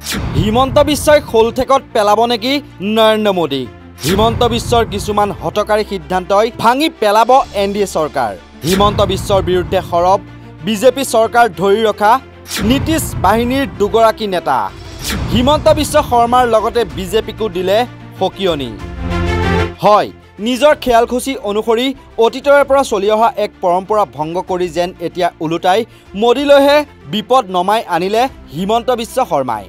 হিমন্ত বিশ্বই খোলঠেকত পেলাব নেকি নৰেন্দ্ৰ মোদী হিমন্ত বিশ্বৰ কিছুমান হঠকাৰী সিদ্ধান্তই ভাঙি পেলাব এনডিএ চৰকাৰ হিমন্ত বিশ্বৰ বিৰুদ্ধে সৰব বিজেপি চৰকাৰ ধৰি ৰখা নীতিশ বাহিনীৰ দুগৰাকী নেতা হিমন্ত বিশ্ব শৰ্মাৰ লগতে বিজেপিকো দিলে ফকিয়নি হয় নিজৰ খেয়ালখুচি অনুসৰি অতীতৰে পৰা চলি অহা এক পৰম্পৰা ভংগ কৰি যেন এতিয়া ওলোটাই মোদীলৈহে বিপদ নমাই আনিলে হিমন্ত বিশ্ব শৰ্মাই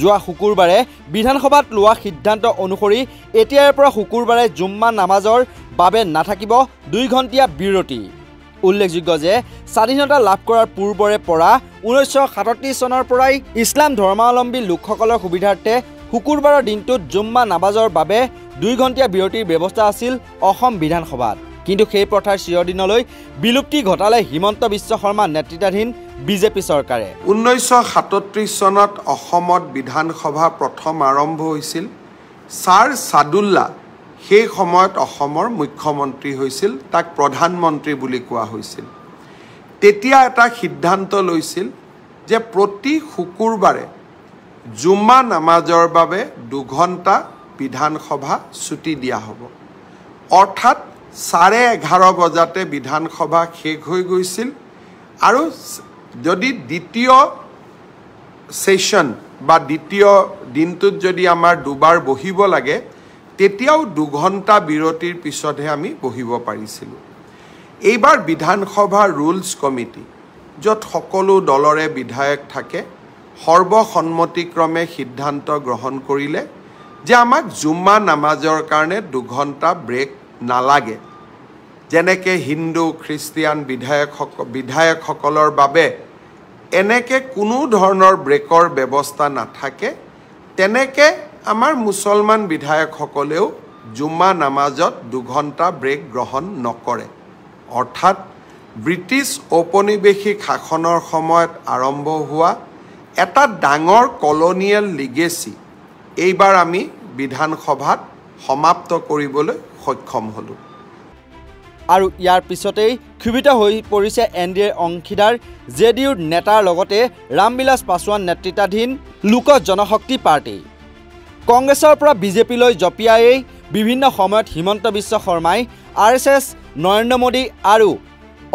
যোৱা শুকুৰবাৰে বিধানসভাত লোৱা সিদ্ধান্ত অনুসৰি এতিয়াৰ পৰা শুকুৰবাৰে জুম্মা নামাজৰ বাবে নাথাকিব 2 ঘণ্টীয়া বিৰতি উল্লেখযোগ্য যে স্বাধীনতা লাভ কৰাৰ পূৰ্বৰে পৰা 1937 চনৰ পৰাই ইছলাম ধৰ্মাৱলম্বী লোকসকলৰ সুবিধাৰ্থে শুকুৰবাৰৰ দিনটোত জুম্মা নামাজৰ বাবে 2 ঘণ্টীয়া বিৰতিৰ ব্যৱস্থা আছিল অসম বিধানসভাত কিন্তু সেই প্ৰথাৰ চিৰদিনলৈ বিলুপ্তি ঘটালে হিমন্ত বিশ্ব শৰ্মা নেতৃত্বাধীন বিজেপি চৰকাৰে 1937 চনত অসমত বিধানসভা প্ৰথম আৰম্ভ হৈছিল ছাৰ সাদুল্লা সেই সময়ত অসমৰ মুখ্যমন্ত্ৰী হৈছিল তাক প্ৰধানমন্ত্ৰী বুলি কোৱা হৈছিল তেতিয়া এটা সিদ্ধান্ত লৈছিল যে প্ৰতি শুকুৰবাৰে জুম্মা নামাজৰ বাবে 2 ঘণ্টা বিধানসভা ছুটি দিয়া হ'ব অৰ্থাৎ 11:30 বজাতে বিধানসভা শেষ হৈ গৈছিল আৰু যদি দ্বিতীয় সেশন বা দ্বিতীয় দিনটোত যদি আমাৰ দুবাৰ বহিব লাগে তেতিয়াও 2 ঘণ্টা বিৰতিৰ পিছতহে আমি বহিব পাৰিছিলো এইবাৰ বিধানসভা ৰুলছ কমিটি য'ত সকলো দলৰে বিধায়ক থাকে সৰ্বসন্মতিক্ৰমে সিদ্ধান্ত গ্ৰহণ কৰিলে যে আমাক জুম্মা নামাজৰ কাৰণে 2 ঘণ্টা ব্ৰেক নালাগে যেনেকৈ হিন্দু খ্ৰীষ্টিয়ান বিধায়কসকলৰ বাবে এনেকৈ কোনো ধৰণৰ ব্ৰেকৰ ব্যৱস্থা নাথাকে তেনেকৈ আমাৰ মুছলমান বিধায়কসকলেও জুম্মা নামাজত 2 ঘণ্টা ব্ৰেক গ্ৰহণ নকৰে অৰ্থাৎ ব্ৰিটিছ ঔপনিৱেশিক শাসনৰ সময়ত আৰম্ভ হোৱা এটা ডাঙৰ কলনিয়েল লিগেচি এইবাৰ আমি বিধানসভাত সমাপ্ত কৰিবলৈ সক্ষম হলো আৰু ইয়াৰ পিছতেই ক্ষুভিত হৈ পৰিছে এনডিএৰ অংশীদাৰ জেডিইউৰ নেতাৰ লগতে ৰামবিলাস পাছোৱান নেতৃত্বাধীন লোক জনশক্তি পাৰ্টি কংগ্ৰেছৰ পৰা বিজেপিলৈ জপিয়াই বিভিন্ন সময়ত হিমন্ত বিশ্ব শৰ্মাই আৰএছএছ নৰেন্দ্ৰ মোদী আৰু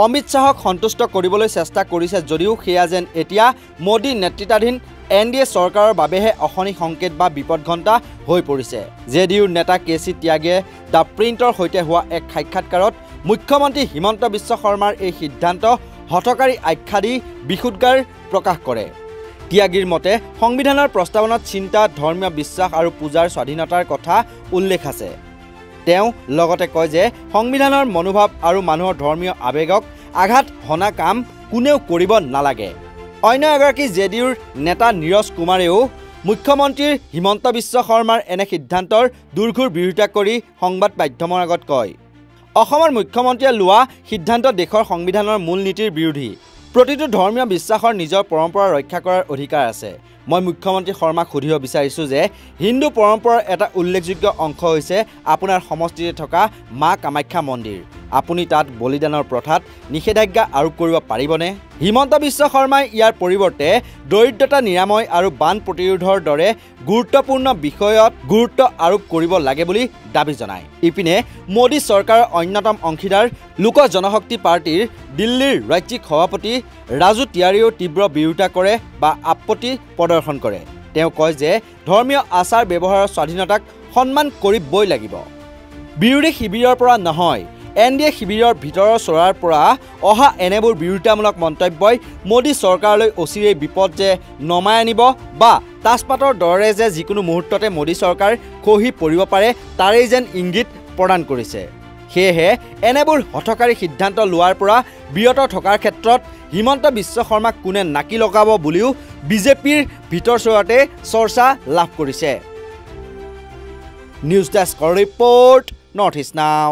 অমিত শাহক সন্তুষ্ট কৰিবলৈ চেষ্টা কৰিছে যদিও সেয়া যেন এতিয়া মোদী নেতৃত্বাধীন এনডিএ চৰকাৰৰ বাবেহে অশনি সংকেত বা বিপদঘণ্টা হৈ পৰিছে জেডিইউৰ নেতা কেচি ত্যাগে দ্য প্ৰিণ্টৰ সৈতে হোৱা এক সাক্ষাৎকাৰত মুখ্যমন্ত্ৰী হিমন্ত বিশ্ব শৰ্মাৰ এই সিদ্ধান্ত হঠকাৰী আখ্যা দি বিশুদ্ধাৰ প্ৰকাশ কৰে ত্যাগীৰ মতে সংবিধানৰ প্ৰস্তাৱনাত চিন্তা ধৰ্মীয় বিশ্বাস আৰু পূজাৰ স্বাধীনতাৰ কথা উল্লেখ আছে তেওঁ লগতে কয় যে সংবিধানৰ মনোভাৱ আৰু মানুহৰ ধৰ্মীয় আৱেগক আঘাত হনা কাম কোনেও কৰিব নালাগে অন্য এগৰাকী জেডিইউৰ নেতা নীৰজ কুমাৰেও মুখ্যমন্ত্ৰী হিমন্ত বিশ্ব শৰ্মাৰ এনে সিদ্ধান্তৰ দুৰ্ঘৰ বিৰোধিতা কৰি সংবাদ মাধ্যমৰ আগত কয় অসমৰ মুখ্যমন্ত্ৰীয়ে লোৱা সিদ্ধান্ত দেশৰ সংবিধানৰ মূল নীতিৰ বিৰোধী প্ৰতিটো ধৰ্মীয় বিশ্বাসৰ নিজৰ পৰম্পৰা ৰক্ষা কৰাৰ অধিকাৰ আছে মই মুখ্যমন্ত্ৰী শৰ্মাক সুধিব বিচাৰিছো যে হিন্দু পৰম্পৰাৰ এটা উল্লেখযোগ্য অংশ হৈছে আপোনাৰ সমষ্টিতে থকা মা কামাখ্যা মন্দিৰ আপুনি তাত বলিদানৰ প্ৰথাত নিষেধাজ্ঞা আৰোপ কৰিব পাৰিবনে হিমন্ত বিশ্ব শৰ্মাই ইয়াৰ পৰিৱৰ্তে দৰিদ্ৰতা নিৰাময় আৰু বান প্ৰতিৰোধৰ দৰে গুৰুত্বপূৰ্ণ বিষয়ত গুৰুত্ব আৰোপ কৰিব লাগে বুলি দাবী জনায় ইপিনে মোদী চৰকাৰৰ অন্যতম অংশীদাৰ লোক জনশক্তি পাৰ্টিৰ দিল্লীৰ ৰাজ্যিক সভাপতি ৰাজু তিয়াৰীয়েও তীব্ৰ বিৰোধিতা কৰে বা আপত্তি প্ৰদৰ্শন কৰে তেওঁ কয় যে ধৰ্মীয় আচাৰ ব্যৱহাৰৰ স্বাধীনতাক সন্মান কৰিবই লাগিব বিৰোধী শিবিৰৰ পৰা নহয় এনডিএ শিবিৰৰ ভিতৰৰ চৰাৰ পৰা অহা এনেবোৰ বিৰোধিতামূলক মন্তব্যই মোদী চৰকাৰলৈ অচিৰেই বিপদ যে নমাই আনিব বা তাজপাতৰ দৰে যে যিকোনো মুহূৰ্ততে মোদী চৰকাৰ খহি পৰিব পাৰে তাৰেই যেন ইংগিত প্ৰদান কৰিছে সেয়েহে এনেবোৰ হঠকাৰী সিদ্ধান্ত লোৱাৰ পৰা বিৰত থকাৰ ক্ষেত্ৰত হিমন্ত বিশ্ব শৰ্মাক কোনে নাকি লগাব বুলিও বিজেপিৰ ভিতৰ চৰাতে চৰ্চা লাভ কৰিছে নিউজ ডেস্কৰ ৰিপৰ্ট নৰ্থ ইষ্ট নাও